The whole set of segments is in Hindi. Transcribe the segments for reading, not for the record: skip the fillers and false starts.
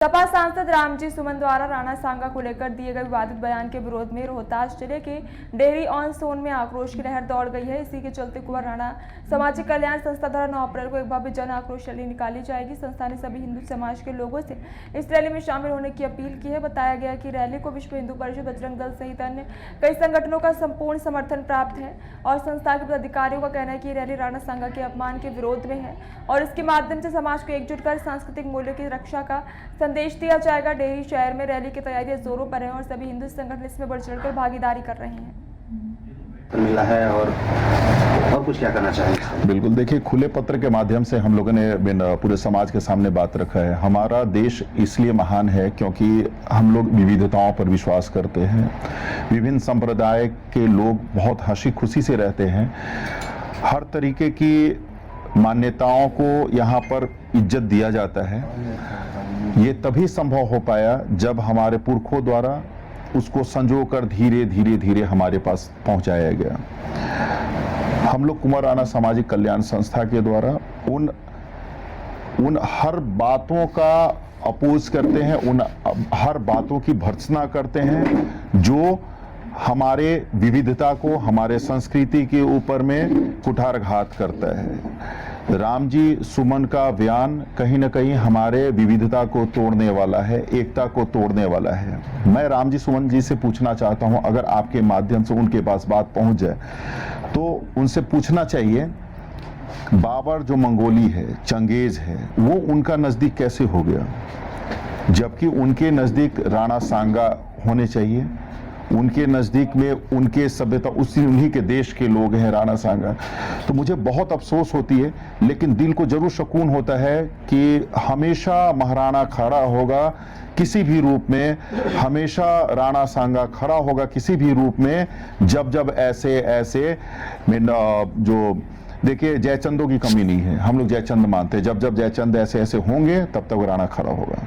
सपा सांसद रामजी सुमन द्वारा राणा सांगा को लेकर दिए गए विवादित बयान के विरोध में रोहतास जिले के डेहरी ऑन सोन में आक्रोश की लहर दौड़ गई है। इसी के चलते कुंवर राणा सामाजिक कल्याण संस्था द्वारा 9 अप्रैल को एक भव्य जन आक्रोश रैली निकाली जाएगी। संस्था ने सभी हिंदू समाज के लोगों से इस रैली में शामिल होने की अपील की है। बताया गया कि रैली को विश्व हिंदू परिषद, बजरंग दल सहित अन्य कई संगठनों का संपूर्ण समर्थन प्राप्त है और संस्था के पदाधिकारियों का कहना है कि रैली राणा सांगा के अपमान के विरोध में है और इसके माध्यम से समाज को एकजुट कर सांस्कृतिक मूल्यों की रक्षा का संदेश दिया जाएगा। डेहरी शहर में रैली की तैयारियां जोरों पर है और सभी हिंदू संगठन इसमें बढ़ चढ़कर भागीदारी कर रहे हैं। मिला है और कुछ क्या करना चाहेंगे? बिल्कुल, देखिए, खुले पत्र के माध्यम से हम लोगों ने पूरे समाज के सामने बात रखा है। हमारा देश इसलिए महान है क्योंकि हम लोग विविधताओं पर विश्वास करते हैं। विभिन्न संप्रदाय के लोग बहुत हंसी खुशी से रहते हैं। हर तरीके की मान्यताओं को यहाँ पर इज्जत दिया जाता है। ये तभी संभव हो पाया जब हमारे पुरखों द्वारा उसको संजोकर धीरे धीरे धीरे हमारे पास पहुंचाया गया। हम लोग कुंवर राणा सामाजिक कल्याण संस्था के द्वारा उन हर बातों का अपोज करते हैं, उन हर बातों की भर्त्सना करते हैं जो हमारे विविधता को, हमारे संस्कृति के ऊपर में कुठारघात करता है। राम जी सुमन का बयान कहीं न कहीं हमारे विविधता को तोड़ने वाला है, एकता को तोड़ने वाला है। मैं राम जी सुमन जी से पूछना चाहता हूं, अगर आपके माध्यम से उनके पास बात पहुंच जाए तो उनसे पूछना चाहिए, बाबर जो मंगोली है, चंगेज है, वो उनका नजदीक कैसे हो गया जबकि उनके नजदीक राणा सांगा होने चाहिए। उनके नज़दीक में उनके सभ्यता उन्हीं के देश के लोग हैं, राणा सांगा। तो मुझे बहुत अफसोस होती है, लेकिन दिल को जरूर सुकून होता है कि हमेशा महाराणा खड़ा होगा किसी भी रूप में, हमेशा राणा सांगा खड़ा होगा किसी भी रूप में जब जब ऐसे जो देखिए, जयचंदों की कमी नहीं है। हम लोग जयचंद मानते हैं। जब जब जयचंद ऐसे होंगे तब तक राणा खड़ा होगा।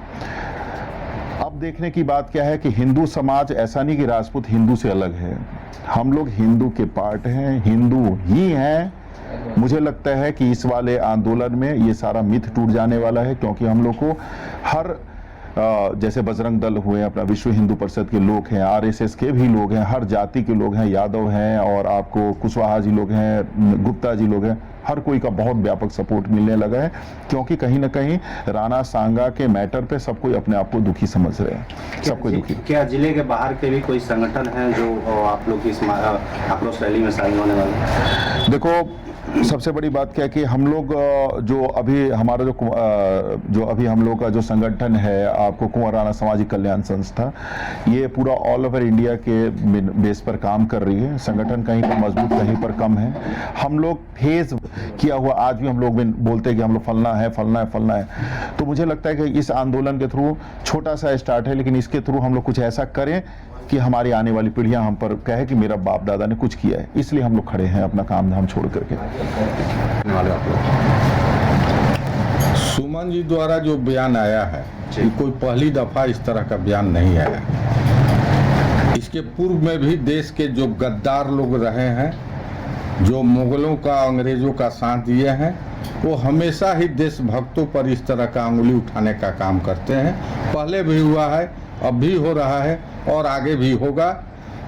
अब देखने की बात क्या है कि हिंदू समाज, ऐसा नहीं कि राजपूत हिंदू से अलग है, हम लोग हिंदू के पार्ट हैं, हिंदू ही हैं। मुझे लगता है कि इस वाले आंदोलन में ये सारा मिथ टूट जाने वाला है क्योंकि हम लोग को हर जैसे बजरंग दल हुए, अपना विश्व हिंदू परिषद के लोग हैं, आरएसएस के भी लोग हैं, हर जाति के लोग हैं, यादव हैं और आपको कुशवाहा जी लोग हैं, गुप्ता जी लोग हैं, हर कोई का बहुत व्यापक सपोर्ट मिलने लगा है क्योंकि कहीं ना कहीं राणा सांगा के मैटर पे सब कोई अपने आप को दुखी समझ रहे हैं, सब कोई दुखी। क्या जिले के बाहर के भी कोई संगठन है जो आप लोग की इस आक्रोश रैली में शामिल होने वाले? देखो, सबसे बड़ी बात क्या है कि हम लोग जो अभी हमारा जो अभी हम लोग का जो संगठन है, आपको कुंवर राणा सामाजिक कल्याण संस्था, ये पूरा ऑल ओवर इंडिया के बेस पर काम कर रही है। संगठन कहीं पर मजबूत, कहीं पर कम है। हम लोग फेज किया हुआ, आज भी हम लोग बोलते हैं कि हम लोग फलना है। तो मुझे लगता है कि इस आंदोलन के थ्रू छोटा सा स्टार्ट है, लेकिन इसके थ्रू हम लोग कुछ ऐसा करें कि हमारी आने वाली पीढ़ियां हम पर कहे कि मेरा बाप दादा ने कुछ किया है, इसलिए हम लोग खड़े हैं अपना काम धाम छोड़ करके। सुमन जी द्वारा जो बयान आया है, कोई पहली दफा इस तरह का बयान नहीं आया। इसके पूर्व में भी देश के जो गद्दार लोग रहे हैं, जो मुगलों का, अंग्रेजों का साथ दिए हैं, वो हमेशा ही देशभक्तों पर इस तरह का अंगुली उठाने का काम करते हैं। पहले भी हुआ है, अब भी हो रहा है और आगे भी होगा,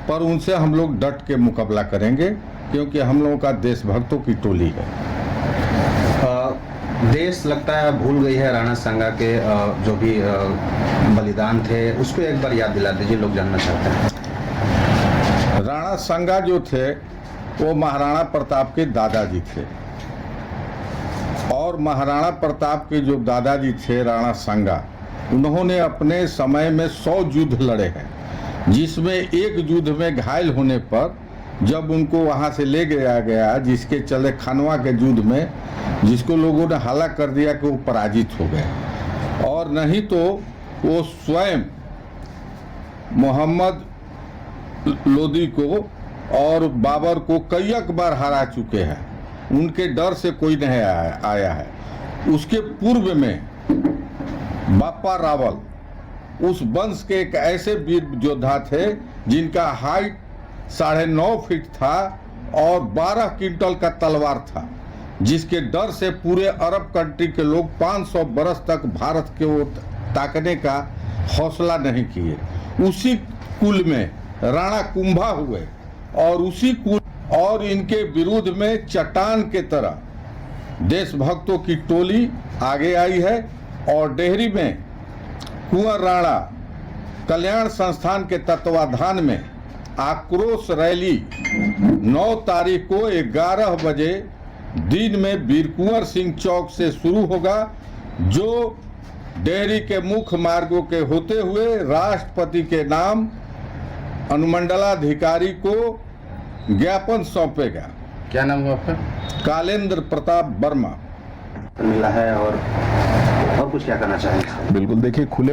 पर उनसे हम लोग डट के मुकाबला करेंगे क्योंकि हम लोगों का देशभक्तों की टोली है। देश लगता है भूल गई है राणा सांगा के जो भी बलिदान थे, उसको एक बार याद दिला दीजिए, लोग जानना चाहते हैं। राणा सांगा जो थे वो महाराणा प्रताप के दादाजी थे और महाराणा प्रताप के जो दादाजी थे राणा सांगा, उन्होंने अपने समय में 100 युद्ध लड़े हैं, जिसमें एक युद्ध में घायल होने पर जब उनको वहां से ले गया, जिसके चले खानवा के युद्ध में जिसको लोगों ने हला कर दिया कि वो पराजित हो गए, और नहीं तो वो स्वयं मोहम्मद लोदी को और बाबर को कई बार हरा चुके हैं। उनके डर से कोई नहीं आया है। उसके पूर्व में बापा रावल उस वंश के एक ऐसे वीर योद्धा थे जिनका हाइट 9.5 फीट था और 12 क्विंटल का तलवार था, जिसके डर से पूरे अरब कंट्री के लोग 500 बरस तक भारत के ताकने का हौसला नहीं किए। उसी कुल में राणा कुंभा हुए और उसी कुल और इनके विरुद्ध में चट्टान के तरह देशभक्तों की टोली आगे आई है और डेहरी में कुंवर राणा कल्याण संस्थान के तत्वाधान में आक्रोश रैली 9 तारीख को 11 बजे दिन में वीर कुंवर सिंह चौक से शुरू होगा, जो डेहरी के मुख्य मार्गों के होते हुए राष्ट्रपति के नाम अनुमंडलाधिकारी को ज्ञापन सौंपेगा। क्या नाम है आपका? कालेंद्र प्रताप वर्मा। मिला है और कुछ क्या करना चाहेंगे? बिल्कुल, देखिए खुले